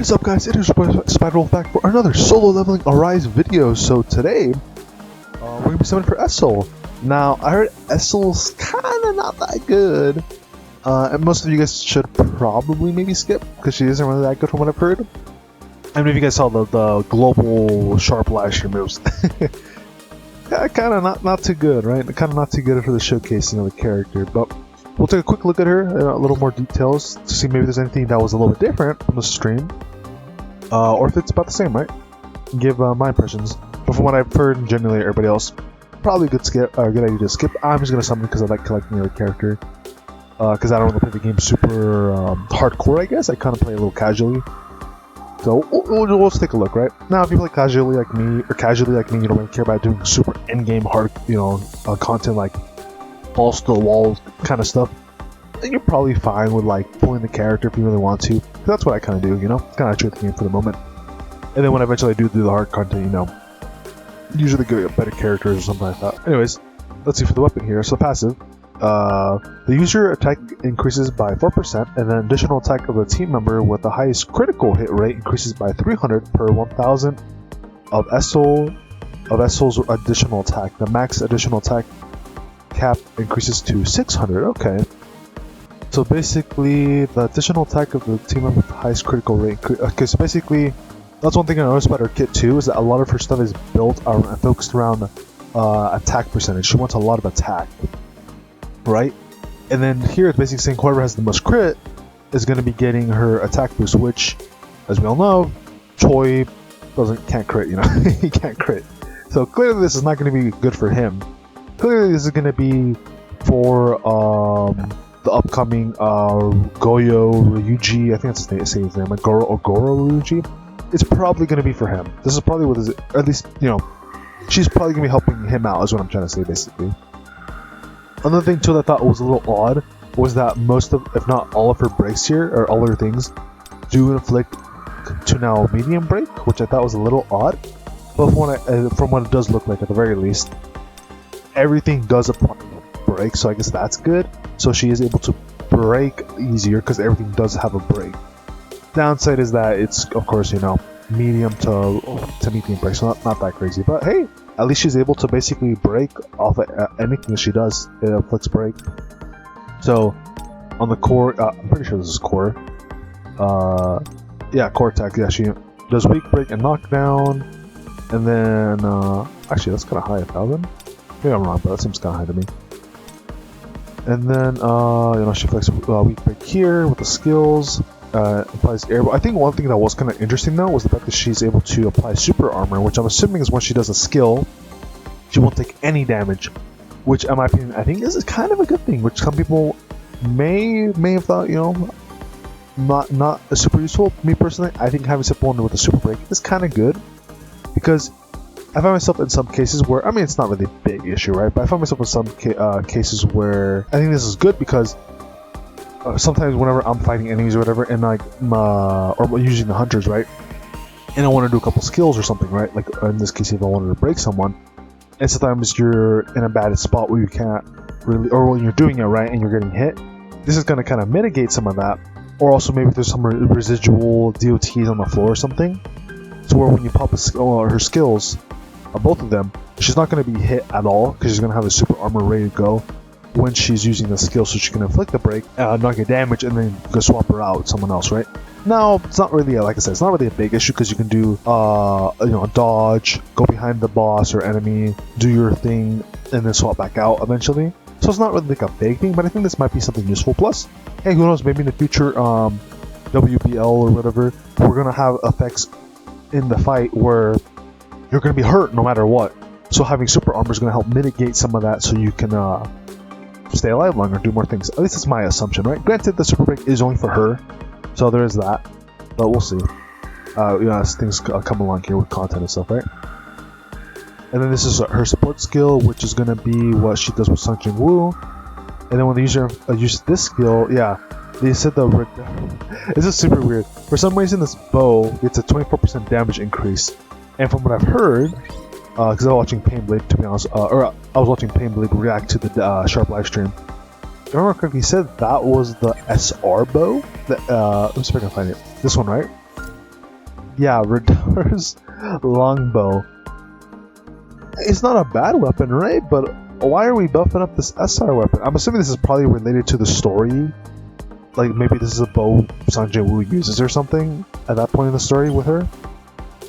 is up, guys? It is Spider back for another solo leveling Arise video. So today, we're going to be summoning for Esil. Now, I heard Esil's kind of not that good. And most of you guys should probably maybe skip, because she isn't really that good from what I've heard. I mean, if you guys saw the global sharp lash moves. Kind of not too good, right? Kind of not too good for the showcasing of the character, but we'll take a quick look at her, a little more details, to see maybe there's anything that was a little bit different from the stream. Or if it's about the same, right? Give my impressions. But from what I've heard, generally everybody else, probably good idea to skip. I'm just gonna summon because I like collecting the character. Because I don't really play the game super hardcore, I guess. I kind of play a little casually. So we'll just take a look, right? Now, if you play casually like me, you don't really care about doing super end-game hard, content like balls to the wall kind of stuff, then you're probably fine with like pulling the character if you really want to. That's what I kind of do, kind of treat the game for the moment. And then when eventually I do the hard content, usually get better characters or something like that. Anyways, let's see for the weapon here. So passive, the user attack increases by 4%, and then additional attack of the team member with the highest critical hit rate increases by 300 per 1,000 of Esil's additional attack. The max additional attack cap increases to 600. Okay. So basically, the additional attack of the team member with the highest critical rate. Okay, so basically, that's one thing I noticed about her kit too, is that a lot of her stuff is built around, focused around attack percentage. She wants a lot of attack, right? And then here it's basically saying whoever has the most crit is going to be getting her attack boost, which, as we all know, Choi can't crit. He can't crit. So clearly, this is not going to be good for him. Clearly, this is going to be for the upcoming Goyo Ryuji. I think that's his name, like Goro Ryuji. It's probably going to be for him. This is probably what is it, or at least, she's probably going to be helping him out, is what I'm trying to say, basically. Another thing, too, that I thought was a little odd was that most of, if not all of her breaks here, or all her things, do inflict to now medium break, which I thought was a little odd. But from what it does look like, at the very least, everything does apply break, so I guess that's good. So she is able to break easier because everything does have a break. Downside is that it's, of course, medium to medium break, so not that crazy. But hey, at least she's able to basically break off of anything that she does. It inflicts break. So on the core, I'm pretty sure this is core. Yeah, core attack. Yeah, she does weak break and knockdown. And then actually that's kind of high, 1,000. Maybe I'm wrong, but that seems kind of high to me. And then she flex weak break here with the skills. Applies air. I think one thing that was kind of interesting though was the fact that she's able to apply super armor, which I'm assuming is when she does a skill, she won't take any damage. Which, in my opinion, I think this is kind of a good thing. Which some people may have thought, not super useful. Me personally, I think having simple one with a super break is kind of good, because I find myself in some cases where, I mean, it's not really a big issue, right? But I find myself in some cases where I think this is good because sometimes whenever I'm fighting enemies or whatever, and or using the hunters, right? And I want to do a couple skills or something, right? Like in this case, if I wanted to break someone, and sometimes you're in a bad spot where you can't really, or when you're doing it right and you're getting hit, this is going to kind of mitigate some of that. Or also maybe there's some residual DOTs on the floor or something, so where when you pop a skill or her skills, both of them, she's not going to be hit at all because she's going to have a super armor ready to go when she's using the skill, so she can inflict the break, not get damage, and then go swap her out with someone else, right? Now, it's not really, like I said, it's not really a big issue because you can do, dodge, go behind the boss or enemy, do your thing, and then swap back out eventually. So it's not really like a big thing, but I think this might be something useful. Plus, hey, who knows, maybe in the future, WBL or whatever, we're gonna have effects in the fight where you're gonna be hurt no matter what. So having super armor is gonna help mitigate some of that, so you can stay alive longer, do more things. At least that's my assumption, right? Granted, the super break is only for her, so there is that, but we'll see. As things come along here with content and stuff, right? And then this is her support skill, which is gonna be what she does with Sung Jin Woo. And then when the user uses this skill, yeah, they said it's just super weird. For some reason, this bow gets a 24% damage increase, and from what I've heard, because I was watching Painblade, to be honest, or I was watching Painblade react to the Sharp live stream. If I remember correctly, he said that was the SR bow. Let me see if I can find it. This one, right? Yeah, Rador's longbow. It's not a bad weapon, right? But why are we buffing up this SR weapon? I'm assuming this is probably related to the story. Like maybe this is a bow Sang Wu uses or something at that point in the story with her.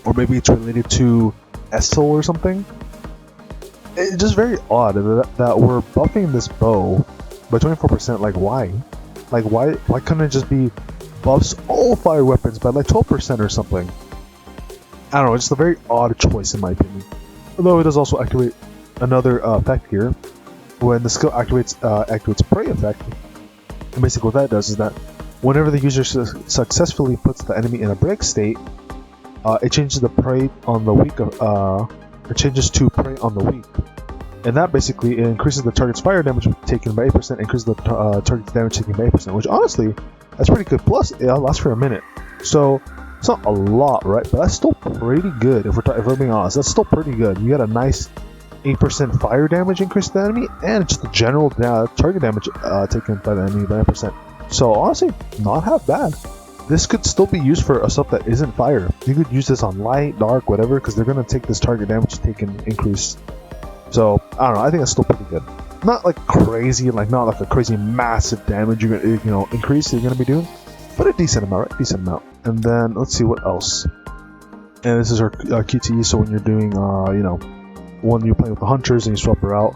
Or maybe it's related to Esil or something. It's just very odd that we're buffing this bow by 24%. Like why? Like why couldn't it just be buffs all fire weapons by like 12% or something? I don't know, it's a very odd choice in my opinion. Although it does also activate another effect here. When the skill activates prey effect, and basically what that does is that whenever the user successfully puts the enemy in a break state, it changes the prey on the weak it changes to prey on the weak. And that basically increases the target's fire damage taken by 8%, increases the target's damage taken by 8%, which honestly, that's pretty good. Plus, it lasts for a minute. So, it's not a lot, right? But that's still pretty good, if we're being honest. That's still pretty good. You got a nice 8% fire damage increase to the enemy, and just the general target damage taken by the enemy by 9%. So, honestly, not half bad. This could still be used for stuff that isn't fire. You could use this on light, dark, whatever, because they're going to take this target damage taken increase. So, I don't know, I think that's still pretty good. Not like crazy, like not like a crazy massive damage you're gonna, increase you're gonna be doing, but a decent amount, right? Decent amount. And then let's see what else. And this is our QTE. So when you're doing, when you're playing with the hunters and you swap her out,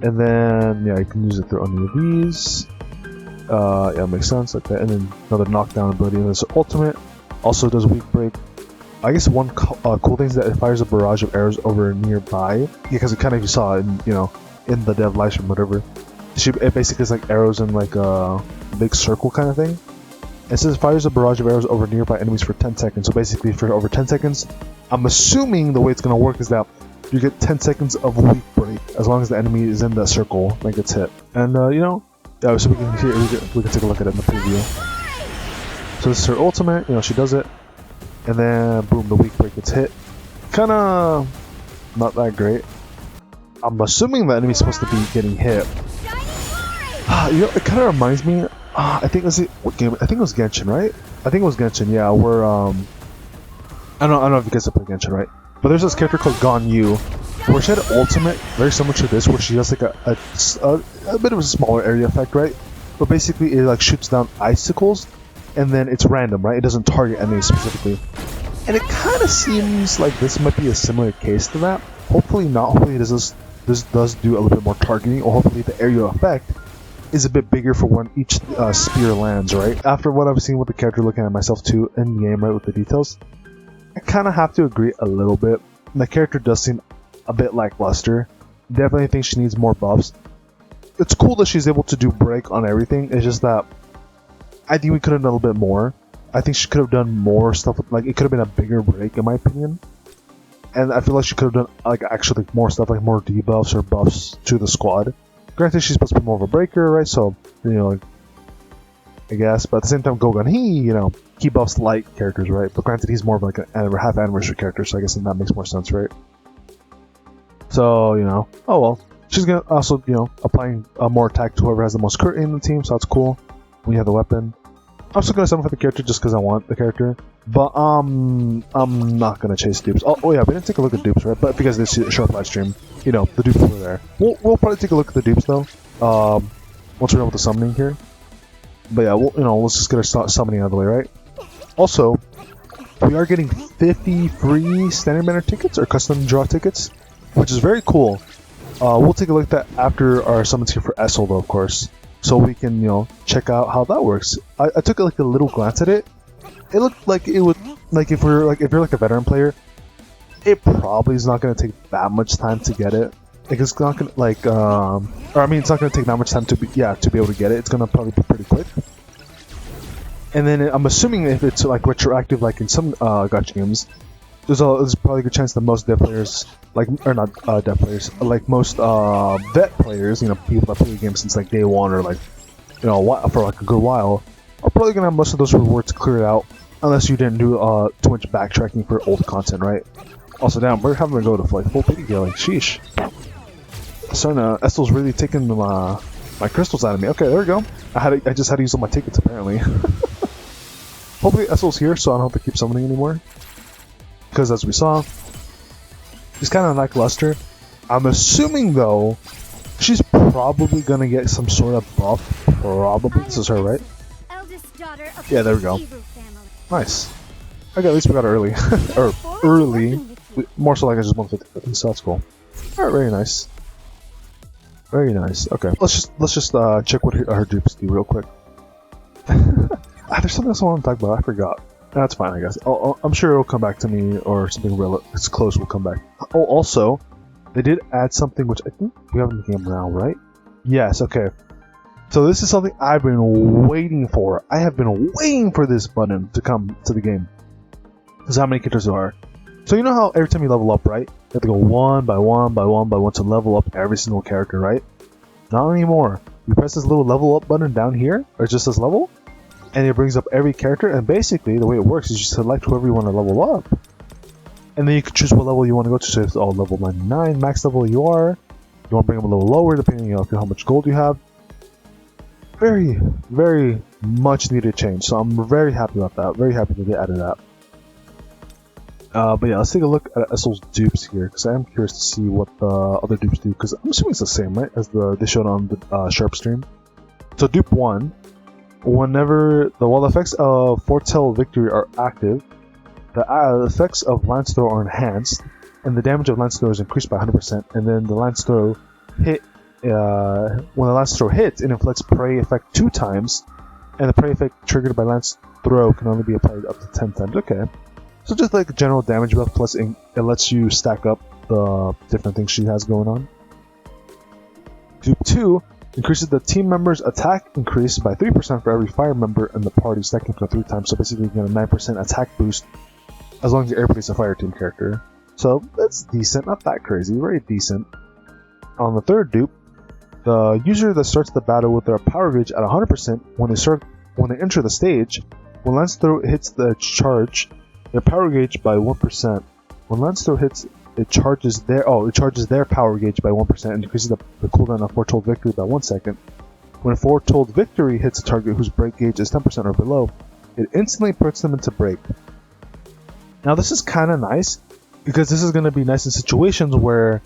and then yeah, you can use it through any of these. Yeah, makes sense like that. And then another knockdown ability. And this ultimate also does weak break. I guess one cool thing is that it fires a barrage of arrows over nearby, because it kind of, you saw in in the dev live stream, whatever. It basically is like arrows in like a big circle kind of thing. It says fires a barrage of arrows over nearby enemies for 10 seconds. So basically for over 10 seconds, I'm assuming the way it's going to work is that you get 10 seconds of weak break as long as the enemy is in that circle that gets hit. And yeah, so we can take a look at it in the preview. So this is her ultimate, she does it. And then boom, the weak break gets hit. Kinda not that great. I'm assuming the enemy's supposed to be getting hit. It kind of reminds me. I think what game? I think it was Genshin, right? I think it was Genshin. Yeah, where I don't know if you guys have played Genshin, right? But there's this character called Ganyu, where she had an ultimate very similar to this, where she has like a bit of a smaller area effect, right? But basically, it like shoots down icicles, and then it's random, right? It doesn't target enemies specifically. And it kind of seems like this might be a similar case to that. Hopefully not. Hopefully this does do a little bit more targeting, or hopefully the area effect is a bit bigger for when each spear lands, right? After what I've seen with the character, looking at myself too in game, right, with the details, I kind of have to agree a little bit. The character does seem a bit lackluster. Definitely think she needs more buffs. It's cool that she's able to do break on everything. It's just that I think we could have done a little bit more. I think she could have done more stuff. Like it could have been a bigger break, in my opinion. And I feel like she could have done actually more stuff, like more debuffs or buffs to the squad. Granted, she's supposed to be more of a breaker, right? So, I guess. But at the same time, Gogan, he buffs light characters, right? But granted, he's more of like a half anniversary character, so I guess that makes more sense, right? So, oh well. She's gonna also, applying more attack to whoever has the most crit in the team, so that's cool. When you have the weapon. I'm still gonna summon for the character just because I want the character. But I'm not gonna chase dupes. Oh yeah, we didn't take a look at dupes, right? But because this show up live stream, the dupes were there. We'll probably take a look at the dupes though. Once we're done with the summoning here. But yeah, let's just get our summoning out of the way, right? Also, we are getting 50 free standard banner tickets or custom draw tickets, which is very cool. We'll take a look at that after our summons here for Esil though, of course. So we can, check out how that works. I took a little glance at it. It looked like it would, if you're like a veteran player, it probably is not going to take that much time to get it. It's not going to it's not going to take that much time to be able to get it. It's going to probably be pretty quick. And then I'm assuming if it's retroactive, like in some gacha games, there's probably a good chance that most dev players, most vet players, people that play the game since day one or for a good while, are probably gonna have most of those rewards cleared out, unless you didn't do too much backtracking for old content, right? Also, damn, we're having to go to full pity killing. Sheesh. Esil's really taking my crystals out of me. Okay, there we go. I just had to use all my tickets apparently. Hopefully Esil's here, so I don't have to keep summoning anymore. Because as we saw, she's kind of lackluster. I'm assuming though, she's probably gonna get some sort of buff. Probably. This is her, right? Yeah, there we go. Nice. Okay, at least we got it early. Or early. More so like I just 150, so that's cool. Alright, very nice. Very nice. Okay, let's just check what her dupes do real quick. There's something else I want to talk about. I forgot. That's fine, I guess. I'm sure it'll come back to me, or something it's close will come back. Oh, also, they did add something which I think we have in the game now, right? Yes. Okay. So this is something I've been waiting for. I have been waiting for this button to come to the game. This is how many characters there are. So you know how every time you level up, right? You have to go one by one by one by one to level up every single character, right? Not anymore. You press this little level up button down here, or just this level, and it brings up every character, and basically the way it works is you select whoever you want to level up. And then you can choose what level you want to go to, so it's all level 99, max level you are. You want to bring them a little lower depending on how much gold you have. Very, very much needed change, so I'm very happy about that. Very happy that they added that. But yeah, let's take a look at Esil's dupes here, because I am curious to see what the other dupes do, because I'm assuming it's the same, right, as they showed on the Sharp stream. So dupe 1, while the effects of Foretell Victory are active, the effects of Lance Throw are enhanced, and the damage of Lance Throw is increased by 100%, and then the Lance Throw when the Lance Throw hits, it inflicts Prey effect 2 times, and the Prey effect triggered by Lance Throw can only be applied up to 10 times. Okay. So just like a general damage buff, plus it lets you stack up the different things she has going on. Dupe 2 increases the team member's attack increase by 3% for every fire member in the party, stacking for 3 times. So basically you get a 9% attack boost as long as everybody's a fire team character. So that's decent, not that crazy, very decent. On the third dupe, the user that starts the battle with their power gauge at 100% when they enter the stage, when Lance Throw hits the charge their power gauge by 1%. When Lance Throw hits, it charges their power gauge by 1% and increases the cooldown of Foretold Victory by 1 second. When Foretold Victory hits a target whose break gauge is 10% or below, it instantly puts them into break. Now this is kind of nice, because this is going to be nice in situations where,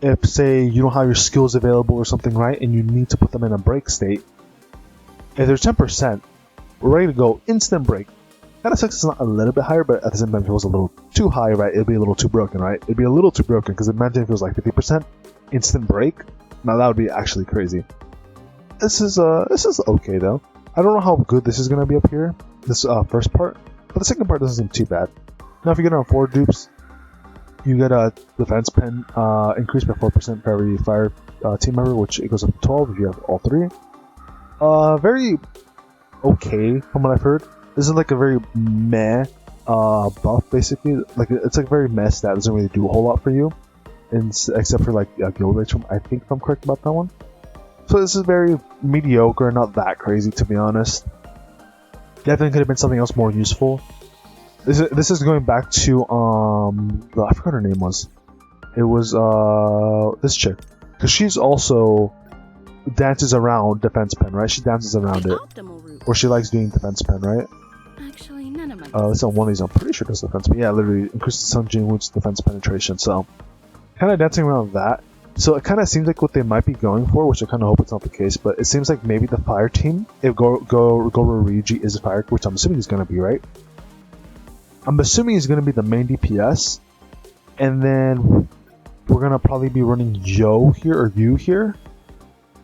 if say you don't have your skills available or something, right, and you need to put them in a break state, if there's 10%, we're ready to go, instant break. Kind of sucks it's not a little bit higher, but at the same time, if it was a little too high, right, it'd be a little too broken, right? It'd be a little too broken, because imagine if it was like 50% instant break. Now that would be actually crazy. This is okay though. I don't know how good this is gonna be up here, this first part, but the second part doesn't seem too bad. Now if you get on 4 dupes, you get a defense pen increased by 4% for every fire team member, which it goes up to 12 if you have all 3. Very okay from what I've heard. This is like a very meh buff, basically. Like it's like very meh stat. It doesn't really do a whole lot for you, except for like guild rates. I think if I'm correct about that one. So this is very mediocre, not that crazy to be honest. Definitely could have been something else more useful. This is going back to I forgot her name was. It was this chick, because she's also dances around defense pen, right? She dances around it, or she likes doing defense pen, right? Actually, none of my. It's on one of these. I'm pretty sure does defense, but yeah, literally increases Sun Jinwoo's defense penetration. So, kind of dancing around that. So it kind of seems like what they might be going for, which I kind of hope it's not the case. But it seems like maybe the fire team, if Gororigi is a fire, which I'm assuming he's going to be, right? I'm assuming he's going to be the main DPS, and then we're going to probably be running Yo here or Yu here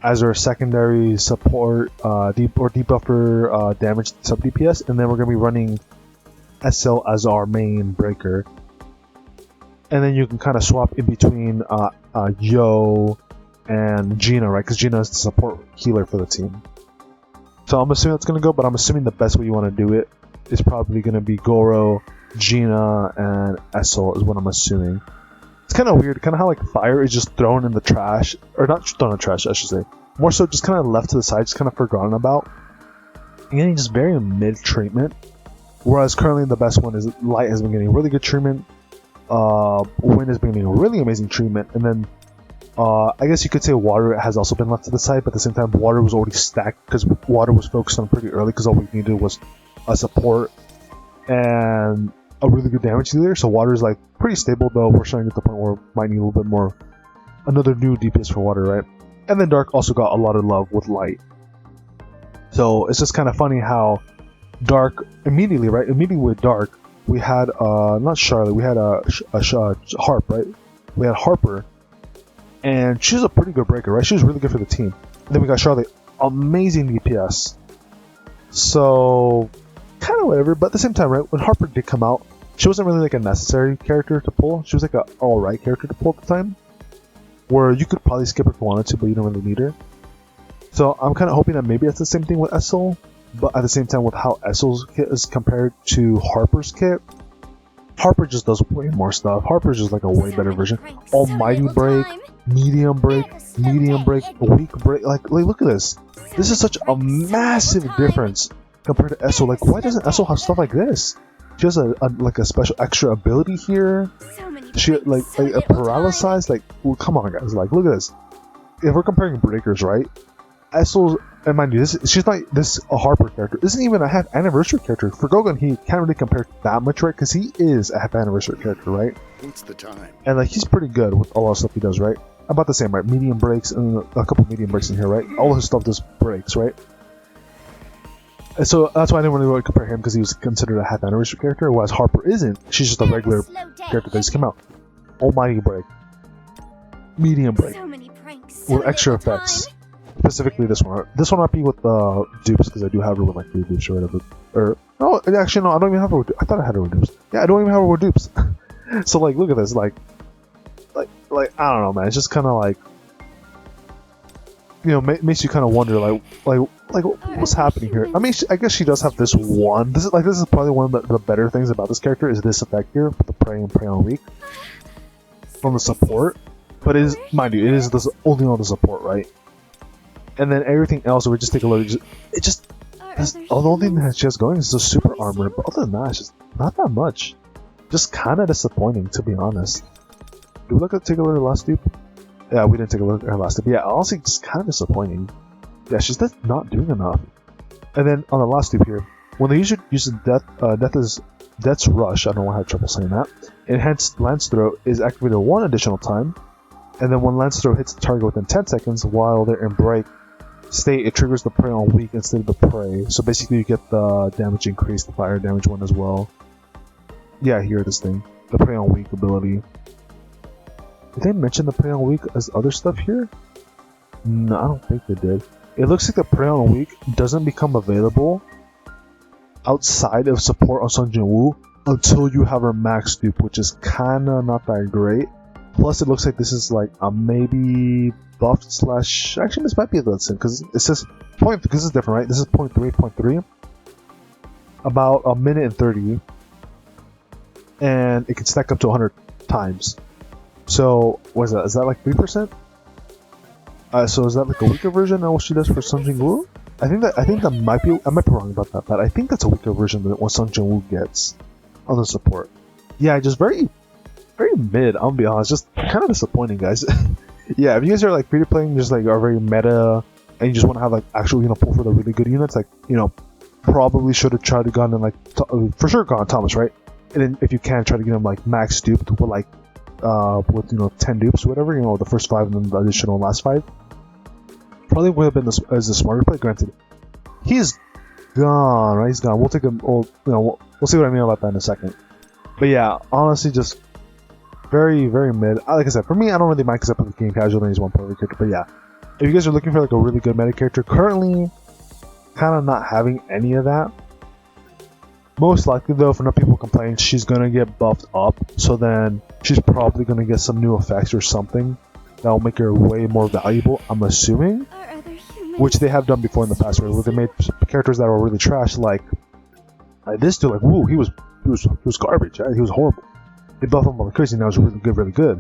as our secondary support, debuffer damage sub DPS, and then we're going to be running Esil as our main breaker. And then you can kind of swap in between Yo and Gina, right? Because Gina is the support healer for the team. So I'm assuming that's going to go, but I'm assuming the best way you want to do it is probably going to be Goro, Gina, and Esil is what I'm assuming. It's kind of weird, kind of how like fire is just thrown in the trash, or not thrown in the trash, I should say. More so just kind of left to the side, just kind of forgotten about. And getting just very mid treatment. Whereas currently the best one is Light has been getting really good treatment. Wind has been getting really amazing treatment. And then I guess you could say Water has also been left to the side, but at the same time Water was already stacked because Water was focused on pretty early because all we needed was a support, and a really good damage dealer. So water is like pretty stable, though we're starting to get to the point where we might need a little bit more, another new DPS for water, right? And then Dark also got a lot of love with light. So it's just kind of funny how Dark immediately, right? Immediately with Dark, we had not Charlotte, we had a Harp, right? We had Harper, and she's a pretty good breaker, right? She was really good for the team. And then we got Charlotte, amazing DPS. So kind of whatever, but at the same time, right? When Harper did come out, she wasn't really like a necessary character to pull. She was like a alright character to pull at the time, where you could probably skip her if you wanted to, but you don't really need her. So I'm kind of hoping that maybe that's the same thing with Esil, but at the same time with how Esil's kit is compared to Harper's kit, Harper just does way more stuff. Harper's just like a way better version. Almighty break, medium break, weak break. Like look at this. This is such a massive difference compared to Esil. Like, why doesn't Esil have stuff like this? She has like a special extra ability here. She like a paralysis. Like, well, come on, guys. Like, look at this. If we're comparing breakers, right? Esil's, and mind you, she's not this a Harper character. Isn't even a half anniversary character. For Gogan, he can't really compare that much, right? Because he is a half anniversary character, right? What's the time? And like he's pretty good with a lot of stuff he does, right? About the same, right? Medium breaks and a couple medium breaks in here, right? All of his stuff just breaks, right? And so that's why I didn't really want to compare him, because he was considered a half anniversary character, whereas Harper isn't. She's just a regular character that just came out. Almighty break, medium break, with extra effects. Specifically this one. This one might be with dupes, because I do have her with like 3 dupes or whatever. Or no, actually no, I don't even have her with dupes. I thought I had her with dupes. Yeah, I don't even have her with dupes. So like, look at this. Like I don't know, man. It's just kind of like, you know, makes you kind of wonder, like what's happening here. I mean, I guess she does have this one. This is probably one of the better things about this character is this effect here, with the pray and pray on weak from the support. But it is, mind you, it is this only on the support, right? And then everything else, if we just take a look, the only thing that she has going is the super armor. But other than that, it's just not that much. Just kind of disappointing, to be honest. Did we take a look at her last dupe? Yeah, we didn't take a look at her last dupe. Yeah, honestly, just kind of disappointing. Yeah, she's just not doing enough. And then on the last dupe here, when they usually use Death's Rush, I don't know why I have trouble saying that. Enhanced Lance Throw is activated 1 additional time. And then when Lance Throw hits the target within 10 seconds while they're in break state, it triggers the prey on weak instead of the prey. So basically you get the damage increase, the fire damage one as well. Yeah, here, this thing. The prey on weak ability. Did they mention the prey on weak as other stuff here? No, I don't think they did. It looks like the prey on weak doesn't become available outside of support on Sung Jin Woo until you have her max dupe, which is kinda not that great. Plus, it looks like this is like a maybe buffed slash. Actually, this might be a Lidson, because it says point. Because this is different, right? This is 0.3, about a minute and 30, and it can stack up to 100 times. So, what is that? Is that like 3%? So is that like a weaker version of what she does for Sung Jin Woo? I think that might be. I might be wrong about that, but I think that's a weaker version than what Sung Jin Woo gets on the support. Yeah, just very mid. I'll be honest, just kind of disappointing, guys. Yeah, if you guys are like free to play and just like are very meta and you just want to have like actual pull for the really good units, like probably should have tried to gone and like for sure gone Thomas, right? And then if you can, try to get him like max duped with like with 10 dupes or whatever, the first 5 and then the additional last 5. Probably would have been as a smarter play. Granted, he's gone, right? He's gone. We'll take him. We'll see what I mean about that in a second. But yeah, honestly, just very, very mid. Like I said, for me, I don't really mind because I play the game casual and he's one player character. But yeah, if you guys are looking for like a really good meta character, currently kind of not having any of that. Most likely though, if enough people complain, she's gonna get buffed up. So then she's probably gonna get some new effects or something that will make her way more valuable. I'm assuming, which they have done before in the past, where they made characters that were really trash, like this dude. Like, woo, he was garbage. Right? He was horrible. They buffed him like crazy. Now he's really good.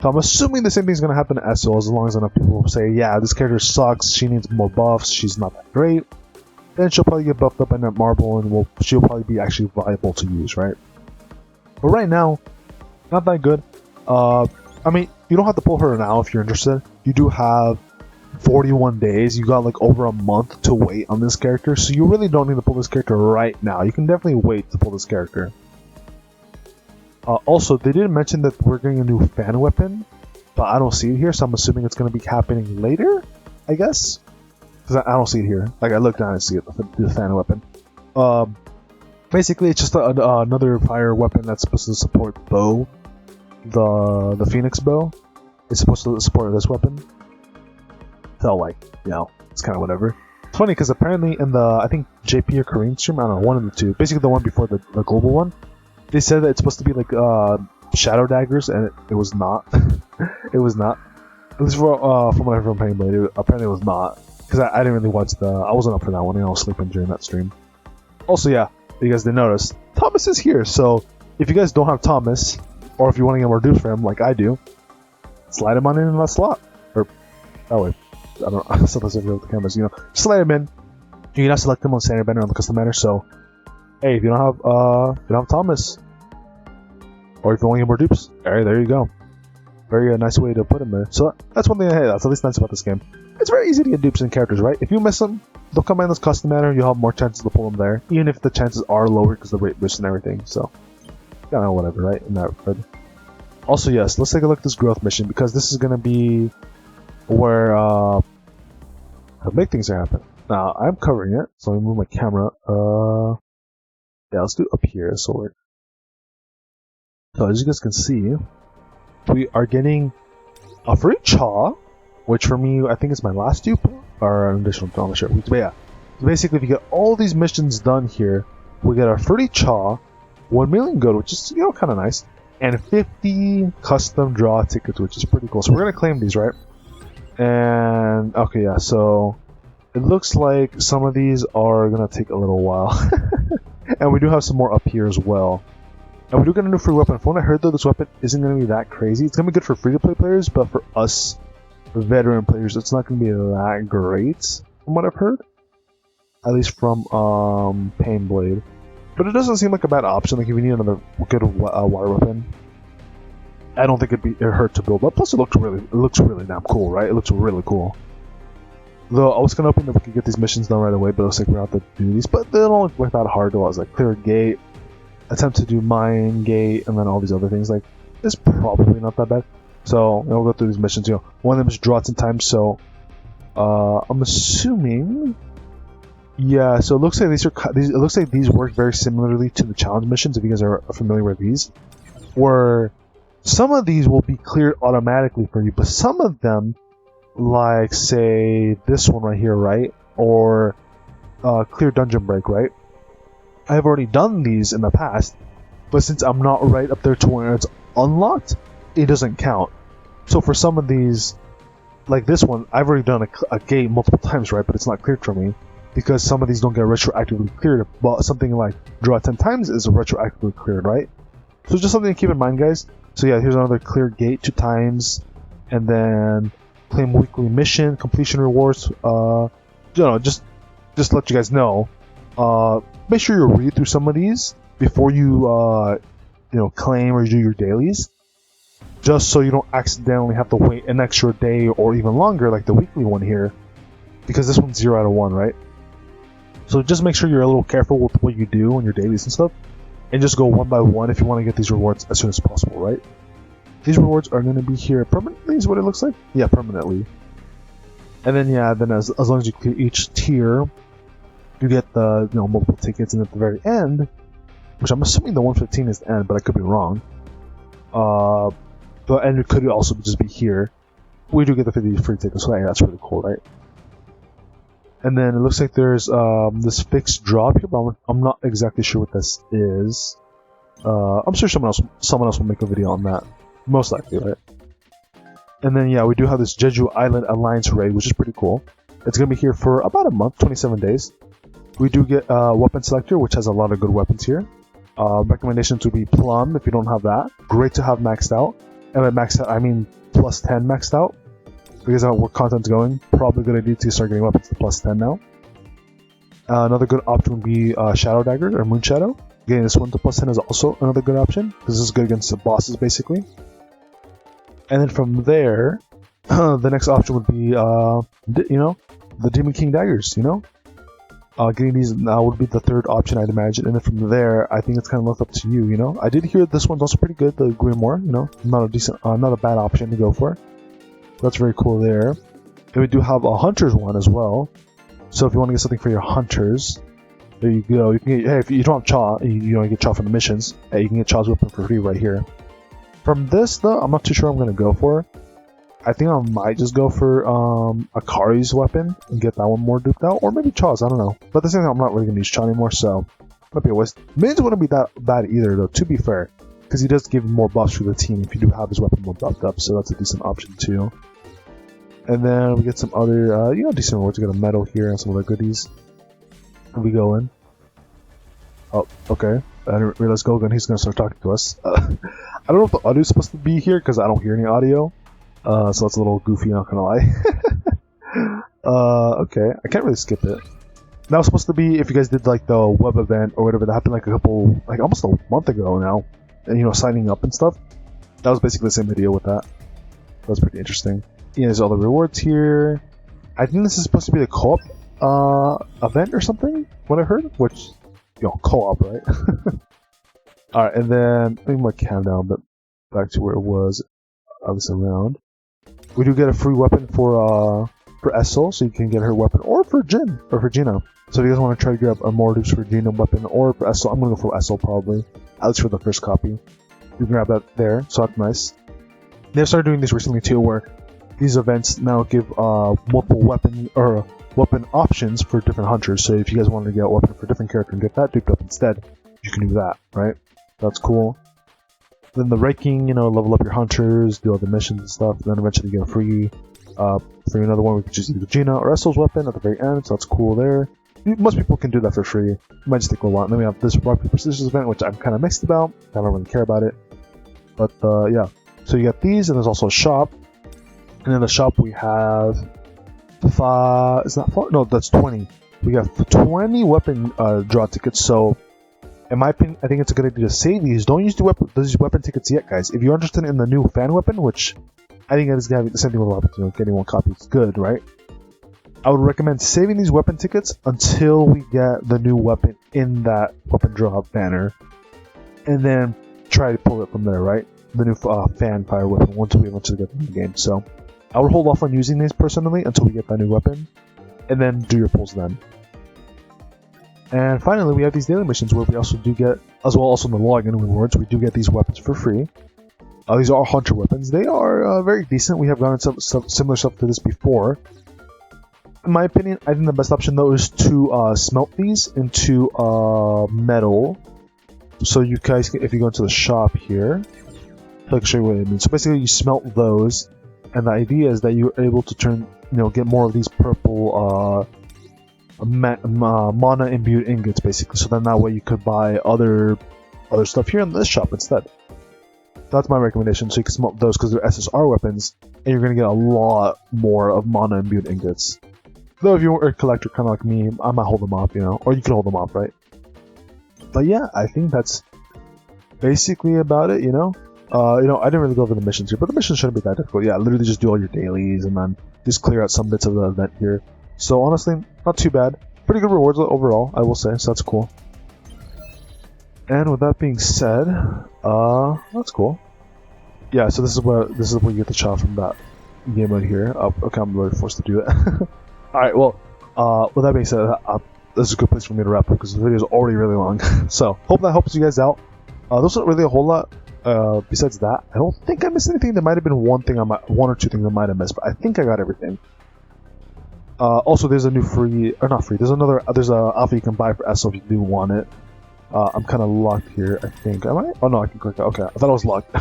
So I'm assuming the same thing's gonna happen to Esil, as long as enough people say, yeah, this character sucks. She needs more buffs. She's not that great. Then she'll probably get buffed up by that marble, and she'll probably be actually viable to use, right? But right now, not that good. I mean, you don't have to pull her now if you're interested. You do have 41 days. You got like over a month to wait on this character, so you really don't need to pull this character right now. You can definitely wait to pull this character. Also, they did mention that we're getting a new fan weapon, but I don't see it here, so I'm assuming it's going to be happening later, I guess? Because I don't see it here. Like, I looked down and see it, the fan weapon. Basically, it's just another fire weapon that's supposed to support bow. The Phoenix bow is supposed to support this weapon. So, like, you know, it's kind of whatever. It's funny because apparently in the, I think JP or Korean stream, I don't know, one of the two, basically the one before the global one, they said that it's supposed to be like shadow daggers, and it was not. It was not. At least from what I heard from Painblade, apparently it was not. Because I didn't really watch I wasn't up for that one, I was sleeping during that stream. Also, yeah, you guys didn't notice, Thomas is here, so if you guys don't have Thomas, or if you want to get more dupes for him, like I do, slide him on in that slot. Or, that way. I don't know, sometimes I feel with the cameras, you know. Slide him in. You can now select him on standard banner on the custom banner, so, hey, if you don't have Thomas, or if you want to get more dupes, alright, there you go. Very nice way to put him there. So that's one thing that's at least nice about this game. It's very easy to get dupes in characters, right? If you miss them, they'll come in this custom banner, you'll have more chances to pull them there, even if the chances are lower because of the rate boost and everything, so, I don't know, whatever, right, in that regard. Also, yes, let's take a look at this growth mission, because this is going to be where the big things are happening. Now, I'm covering it, so I'm going to move my camera. Yeah, let's do up here, so as you guys can see, we are getting a free Chaw, which for me, I think is my last dupe, or an additional drama shirt. But yeah, so basically, if you get all these missions done here, we get a free Chaw, 1 million gold, which is, you know, kind of nice, and 50 custom draw tickets, which is pretty cool. So we're going to claim these, right? And, okay, yeah, so it looks like some of these are going to take a little while. And we do have some more up here as well. And we do get a new free weapon. From what I heard, though, this weapon isn't going to be that crazy. It's going to be good for free-to-play players, but for us veteran players, it's not going to be that great, from what I've heard. At least from Painblade. But it doesn't seem like a bad option. Like, if you need another good water weapon, I don't think it'd hurt to build up. Plus, it looks really damn cool, right? It looks really cool. Though I was kind of hoping that we could get these missions done right away, but it looks like we're going to have to do these. But they don't look like that hard. Though I was like, clear a gate, attempt to do mine gate, and then all these other things. Like, it's probably not that bad. So we'll go through these missions. You know, one of them is draw 10 times. So I'm assuming, yeah. So it looks like it looks like these work very similarly to the challenge missions. If you guys are familiar with these, where some of these will be cleared automatically for you, but some of them, like say this one right here, right, or clear dungeon break, right. I've already done these in the past, but since I'm not right up there to where it's unlocked, it doesn't count. So for some of these, like this one, I've already done a gate multiple times, right, but it's not cleared for me, because some of these don't get retroactively cleared, but something like draw 10 times is retroactively cleared, right? So just something to keep in mind, guys. So yeah, here's another clear gate 2 times, and then claim weekly mission, completion rewards, you know, just to let you guys know, make sure you read through some of these before you, you know, claim or do your dailies, just so you don't accidentally have to wait an extra day or even longer, like the weekly one here, because this one's 0 out of 1, right? So just make sure you're a little careful with what you do on your dailies and stuff, and just go one by one if you want to get these rewards as soon as possible, right? These rewards are going to be here permanently, is what it looks like. Yeah, permanently. And then yeah, then as long as you clear each tier, you get the, you know, multiple tickets, and at the very end, which I'm assuming the 115 is the end, but I could be wrong. The end could also just be here. We do get the 50 free tickets, so yeah, that's really cool, right? And then it looks like there's this fixed drop here, but I'm not exactly sure what this is. I'm sure someone else will make a video on that, most likely, right? And then yeah, we do have this Jeju Island Alliance raid, which is pretty cool. It's gonna be here for about a month, 27 days. We do get a weapon selector, which has a lot of good weapons here. Recommendations would be Plum if you don't have that. Great to have maxed out. And by maxed out, I mean plus 10 maxed out. Because of where content's going, probably a good idea to start getting weapons to plus 10 now. Another good option would be Shadow Dagger or Moon Shadow. Getting this one to plus 10 is also another good option, because this is good against the bosses basically. And then from there, the next option would be, the Demon King daggers. Getting these now would be the third option, I'd imagine, and then from there, I think it's kind of left up to you. I did hear this one's also pretty good, the Grimoire. Not a bad option to go for. That's very cool there. And we do have a Hunter's one as well. So if you want to get something for your Hunters, there you go. You can get, hey, if you don't have Chaw, you get Chaw from the missions. Hey, you can get Chaw's weapon for free right here. From this though, I'm not too sure I'm gonna go for. I think I might just go for Akari's weapon and get that one more duped out, or maybe Chaw's, I don't know. But at the same time, I'm not really gonna use Chaw anymore, so might be a waste. Min's wouldn't be that bad either, though, to be fair, because he does give more buffs for the team if you do have his weapon more buffed up, so that's a decent option too. And then we get some other, decent rewards. We got a medal here and some other goodies. And we go in. Oh, okay. I didn't realize Golgan, he's gonna start talking to us. I don't know if the audio is supposed to be here because I don't hear any audio. So that's a little goofy, not gonna lie. Okay, I can't really skip it. That was supposed to be if you guys did like the web event or whatever that happened like almost a month ago now, and signing up and stuff. That was basically the same video with that. That was pretty interesting. Yeah, there's all the rewards here. I think this is supposed to be the co-op event or something. What I heard, which co-op, right? All right, and then I think my countdown, but back to where it was. Obviously around. We do get a free weapon for Esil, so you can get her weapon, or for Jin, or for Gina. So if you guys want to try to grab a more dupes for Gina weapon, or for Esil, I'm gonna go for Esil probably, at least for the first copy. You can grab that there, so that's nice. They've started doing this recently too, where these events now give multiple weapon options for different hunters. So if you guys wanted to get a weapon for a different character and get that duped up instead, you can do that, right? That's cool. Then the ranking, level up your hunters, do all the missions and stuff, and then eventually you get a free another one. We could choose either Gina or Esil's weapon at the very end, so that's cool there. Most people can do that for free. It might just take a while. And then we have this Rock Paper Scissors event, which I'm kind of mixed about. I don't really care about it. But yeah, so you got these, and there's also a shop. And in the shop we have is that 4? No, that's 20. We have 20 weapon draw tickets, so in my opinion, I think it's a good idea to save these. Don't use these weapon tickets yet, guys. If you're interested in the new fan weapon, which I think is going to be the same thing with weapons, getting one copy is good, right? I would recommend saving these weapon tickets until we get the new weapon in that weapon draw banner, and then try to pull it from there, right? The new fan fire weapon once we eventually get the new game. So I would hold off on using these personally until we get that new weapon, and then do your pulls then. And finally, we have these daily missions where we also do get, as well also in the login rewards, we do get these weapons for free. These are hunter weapons. They are very decent. We have gotten some similar stuff to this before. In my opinion, I think the best option though is to smelt these into metal. So you guys, if you go into the shop here, I can show you what I mean. So basically, you smelt those, and the idea is that you're able to turn, get more of these purple mana imbued ingots, basically. So then that way you could buy other stuff here in this shop instead. That's my recommendation. So you can smelt those because they're SSR weapons, and you're gonna get a lot more of mana imbued ingots. Though if you're a collector, kind of like me, I might hold them off, or you can hold them off, right? But yeah, I think that's basically about it. I didn't really go over the missions here, but the missions shouldn't be that difficult. Yeah, literally just do all your dailies and then just clear out some bits of the event here. So honestly, not too bad. Pretty good rewards overall, I will say, so that's cool. And with that being said, that's cool. Yeah, so this is where you get the shot from that game right here. Okay, I'm really forced to do it. Alright, well, with that being said, this is a good place for me to wrap up because the video is already really long. So, hope that helps you guys out. There's not really a whole lot besides that. I don't think I missed anything. There might have been one or two things I might have missed, but I think I got everything. Also, there's a new there's an alpha you can buy for Esil if you do want it. I'm kind of locked here, I think. Am I? Oh no, I can click it. Okay, I thought I was locked.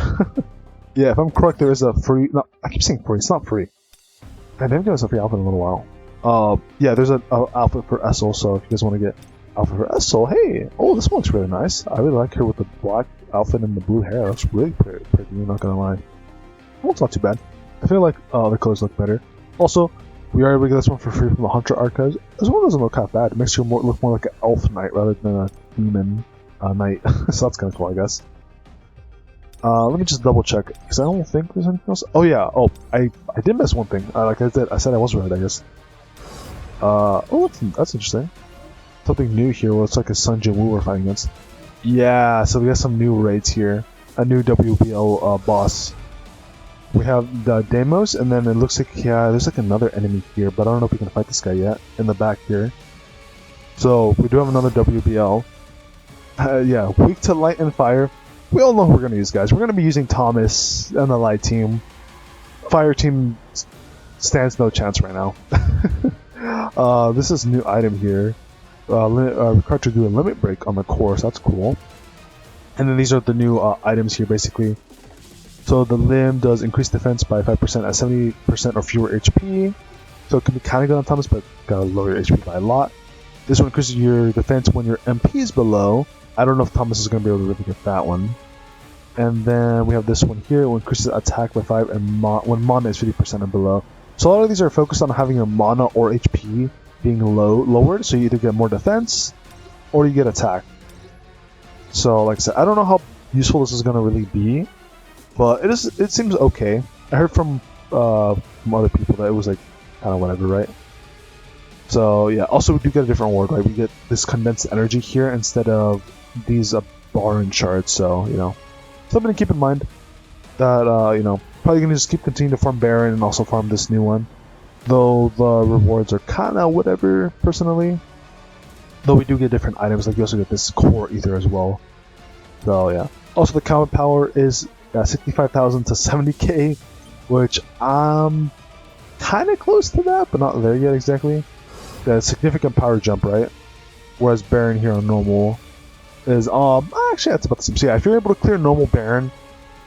Yeah, if I'm correct, there is a free. No, I keep saying free. It's not free. I didn't give us a free alpha in a little while. Yeah, there's an alpha for Esil. So if you guys want to get alpha for Esil, hey, oh, this one looks really nice. I really like her with the black outfit and the blue hair. That's really pretty. I'm not gonna lie. Oh, it's not too bad. I feel like the colors look better. Also, we are able to get this one for free from the Hunter Archives. This one doesn't look half bad. It makes you look more like an elf knight rather than a demon knight. So that's kind of cool, I guess. Let me just double check because I don't think there's anything else. Oh yeah. Oh, I did miss one thing. Like I said I was right, I guess. Oh, that's interesting. Something new here. Well, it's like a Sun Jin Woo we're fighting against. Yeah. So we got some new raids here. A new WBL boss. We have the Deimos, and then it looks like there's like another enemy here, but I don't know if we can fight this guy yet. In the back here. So we do have another WBL. Yeah, weak to light and fire. We all know who we're going to use, guys. We're going to be using Thomas and the light team. Fire team stands no chance right now. This is a new item here. Required to do a limit break on the course. That's cool. And then these are the new items here, basically. So the limb does increase defense by 5% at 70% or fewer HP. So it can be kind of good on Thomas, but gotta lower your HP by a lot. This one increases your defense when your MP is below. I don't know if Thomas is going to be able to really get that one. And then we have this one here, which increases attack by 5 and when mana is 50% and below. So a lot of these are focused on having your mana or HP being lowered, so you either get more defense or you get attack. So like I said, I don't know how useful this is going to really be, but it seems okay. I heard from other people that it was like kind of whatever, right? So yeah, also we do get a different reward, right? We get this condensed energy here instead of these Baron shards, so you know, something to keep in mind. That you know, probably gonna just continue to farm Baron and also farm this new one. Though the rewards are kind of whatever, personally. Though we do get different items, like we also get this core ether as well. So yeah. Also the combat power is 65,000 to 70k, which I'm kind of close to that, but not there yet exactly. The significant power jump, right? Whereas Baron here on normal is actually that's about the same. So yeah, if you're able to clear normal Baron,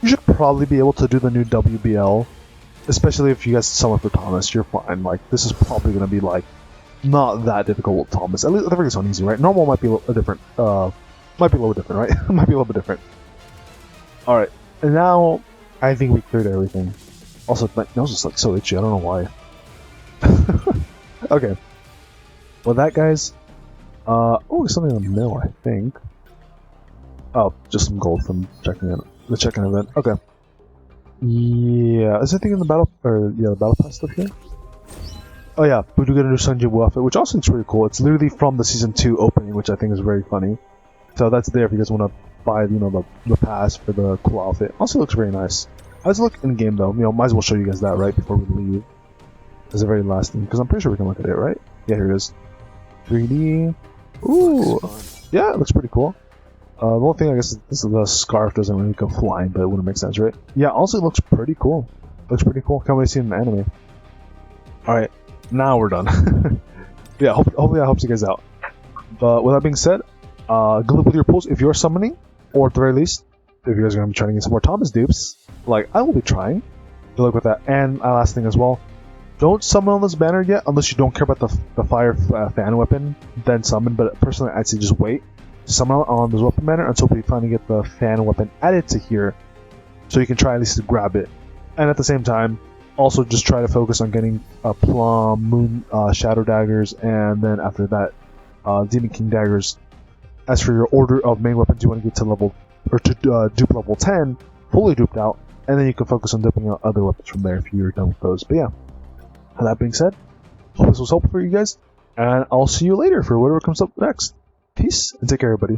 you should probably be able to do the new WBL. Especially if you guys summon for Thomas, you're fine. Like this is probably gonna be like not that difficult with Thomas. At least I think it's on easy, right? Normal might be a different, might be a little bit different, right? Might be a little bit different. All right, and now I think we cleared everything. Also, my nose is like so itchy. I don't know why. Okay. Well, that guys. Oh, something in the mill, I think. Oh, just some gold from checking in the check-in event. Okay. Yeah, is there anything in the battle the battle pass stuff here? Oh yeah, we do get a new Sun Jin Woo outfit, which also looks pretty cool. It's literally from the season 2 opening, which I think is very funny. So that's there if you guys want to buy, you know, the pass for the cool outfit. Also looks very nice. How does it look in game though? You know, might as well show you guys that right before we leave. As the very last thing, because I'm pretty sure we can look at it, right? Yeah, here it is. 3D. Ooh, yeah, it looks pretty cool. The only thing I guess is the scarf doesn't really go flying, but it wouldn't make sense, right? Yeah, also it looks pretty cool. Looks pretty cool. Can't wait to see it in the anime. Alright, now we're done. Yeah, hopefully that helps you guys out. But with that being said, good luck with your pulls if you're summoning, or at the very least, if you guys are going to be trying to get some more Thomas dupes, like I will be trying. Good luck with that. And last thing as well, don't summon on this banner yet unless you don't care about the fire fan weapon, then summon. But personally, I'd say just wait. Summon on this weapon banner until we finally get the fan weapon added to here, so you can try at least to grab it. And at the same time, also just try to focus on getting Plum, Moon, Shadow daggers, and then after that, Demon King daggers. As for your order of main weapons, you want to get to level or to dupe level 10, fully duped out, and then you can focus on duping out other weapons from there if you're done with those. But yeah, with that being said, hope this was helpful for you guys, and I'll see you later for whatever comes up next. Peace, and take care, everybody.